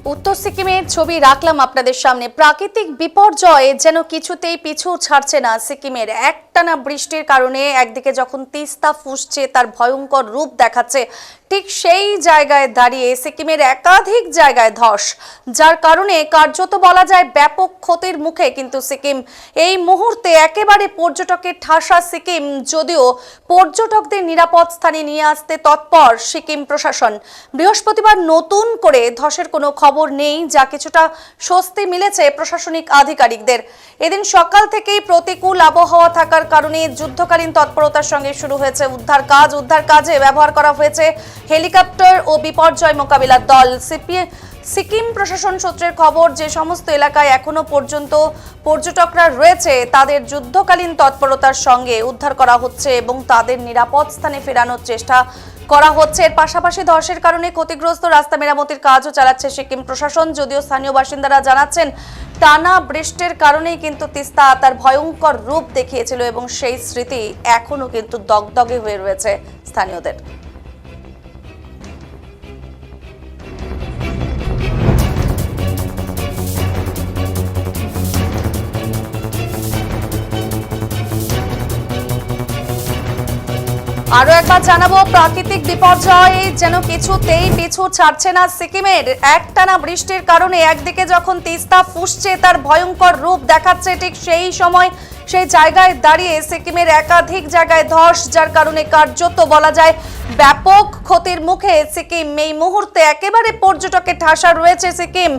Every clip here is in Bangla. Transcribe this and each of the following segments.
উত্তর সিকিমের ছবি রাখলাম আপনাদের সামনে। প্রাকৃতিক বিপর্যয়ে যেন কিছুতেই পিছু ছাড়ছে না সিকিমের। একটানা বৃষ্টির কারণে একদিকে যখন তিস্তা ফুঁসছে, তার ভয়ঙ্কর রূপ দেখাচ্ছে, ঠিক সেই জায়গায় দাঁড়িয়ে সিকিমের একাধিক জায়গায় ধস, যার কারণে কার্যত বলা যায় ব্যাপক ক্ষতির মুখে কিন্তু সিকিম। এই মুহূর্তে একেবারে পর্যটকের ঠাসা সিকিম, যদিও পর্যটকদের নিরাপদ স্থানে নিয়ে আসতে তৎপর সিকিম প্রশাসন। বৃহস্পতিবার নতুন করে ধসের কোনো খবর নেই, যা কিছুটা স্বস্তি মিলেছে প্রশাসনিক আধিকারিকদের। এদিন সকাল থেকেই প্রতিকূল আবহাওয়া থাকার কারণে যুদ্ধকালীন তৎপরতার সঙ্গে শুরু হয়েছে উদ্ধার কাজ। উদ্ধার কাজে ব্যবহার করা হয়েছে হেলিকপ্টার ও বিপর্যয় মোকাবিলার দল। সিকিম প্রশাসন সূত্রের খবর, যে সমস্ত এলাকায় এখনো পর্যন্ত পর্যটকরা রয়েছে তাদের যুদ্ধকালীন তৎপরতার সঙ্গে উদ্ধার করা হচ্ছে এবং তাদের নিরাপদ স্থানে ফেরানোর চেষ্টা করা হচ্ছে। এর পাশাপাশি ধসের কারণে ক্ষতিগ্রস্ত রাস্তা মেরামতির কাজও চালাচ্ছে সিকিম প্রশাসন। যদিও স্থানীয় বাসিন্দারা জানাচ্ছেন, টানা বৃষ্টির কারণেই কিন্তু তিস্তা তার ভয়ঙ্কর রূপ দেখিয়েছিল এবং সেই স্মৃতি এখনো কিন্তু দগদগে হয়ে রয়েছে স্থানীয়দের। আরো একবার জানাবো, প্রাকৃতিক বিপর্যয় যেন কিছুতেই পিছু ছাড়ছে না সিকিমের। একটানা বৃষ্টির কারণে একদিকে যখন তিস্তা ফুঁসছে, তার ভয়ঙ্কর রূপ দেখাচ্ছে, ঠিক সেই সময় সেই জায়গায় দাঁড়িয়ে সিকিমের একাধিক জায়গায় ধস, যার কারণে কার্যত বলা যায় ব্যাপক ক্ষতির মুখে সিকিম। এই মুহূর্তে একেবারে পর্যটকের ঠাসা রয়েছে সিকিম,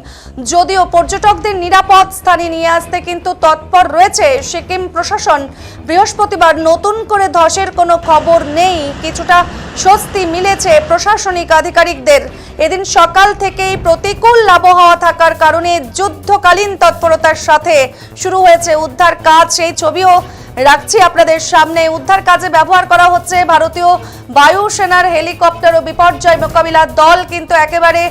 যদিও পর্যটকদের নিরাপদ স্থানে নিয়ে আসতে কিন্তু তৎপর রয়েছে সিকিম প্রশাসন। বৃহস্পতিবার নতুন করে ধসের কোনো খবর নেই, কিছুটা স্বস্তি মিলেছে প্রশাসনিক আধিকারিকদের। এদিন সকাল থেকেই প্রতিকূল আবহাওয়া থাকার কারণে যুদ্ধকালীন তৎপরতার সাথে শুরু হয়েছে উদ্ধার কাজ। সেই ছবিও রাখছি আপনাদের সামনে। উদ্ধার কাজে ব্যবহার করা হচ্ছে ভারতীয় বায়ুসেনার হেলিকপ্টার ও বিপর্যয় মোকাবিলার দল। কিন্তু একেবারে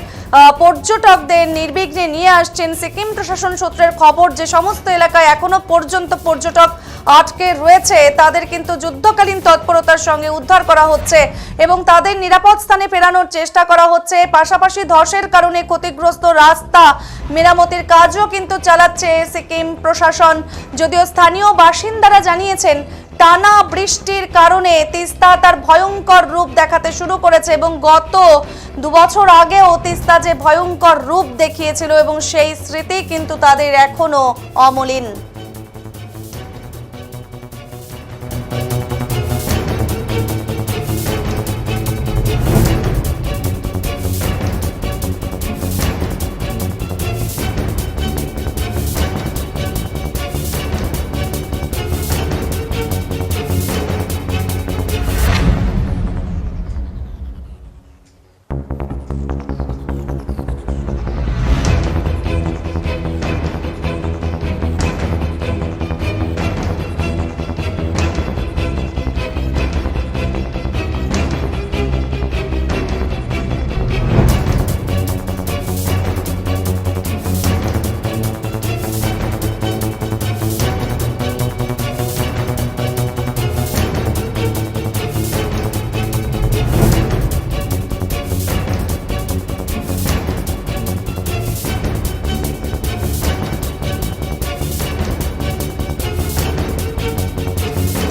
পর্যটকদের নির্বিঘ্নে নিয়ে আসছেন সিকিম প্রশাসন সূত্রের খবর। যে সমস্ত এলাকায় এখনো পর্যন্ত পর্যটক আটকে রয়েছে তাদের কিন্তু যুদ্ধকালীন তৎপরতার সঙ্গে উদ্ধার করা হচ্ছে এবং তাদের নিরাপদ স্থানে ফেরানোর চেষ্টা করা হচ্ছে। পাশাপাশি ধসের কারণে ক্ষতিগ্রস্ত রাস্তা মেরামতির কাজও কিন্তু চালাচ্ছে সিকিম প্রশাসন। যদিও স্থানীয় বাসিন্দারা জানিয়েছেন, টানা বৃষ্টির কারণে তিস্তা তার ভয়ঙ্কর রূপ দেখাতে শুরু করেছে এবং গত 2 বছর আগেও তিস্তা যে ভয়ঙ্কর রূপ দেখিয়েছিল এবং সেই স্মৃতি কিন্তু তাদের এখনো অমলিন।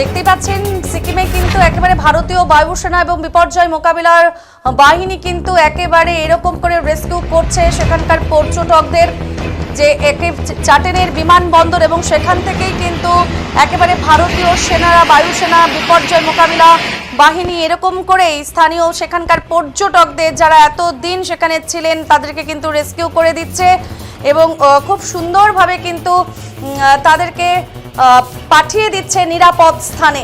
দেখতেই পাচ্ছেন, সিকিমে কিন্তু একেবারে ভারতীয় বায়ুসেনা এবং বিপর্যয় মোকাবিলার বাহিনী কিন্তু একেবারে এরকম করে রেস্কিউ করছে সেখানকার পর্যটকদের। যে চাটেনের বিমানবন্দর এবং সেখান থেকেই কিন্তু একেবারে ভারতীয় সেনারা, বায়ুসেনা, বিপর্যয় মোকাবিলা বাহিনী এরকম করেই স্থানীয় সেখানকার পর্যটকদের যারা এতদিন সেখানে ছিলেন তাদেরকে কিন্তু রেস্কিউ করে দিচ্ছে এবং খুব সুন্দরভাবে কিন্তু তাদেরকে পাঠিয়ে দিচ্ছে নিরাপদ স্থানে।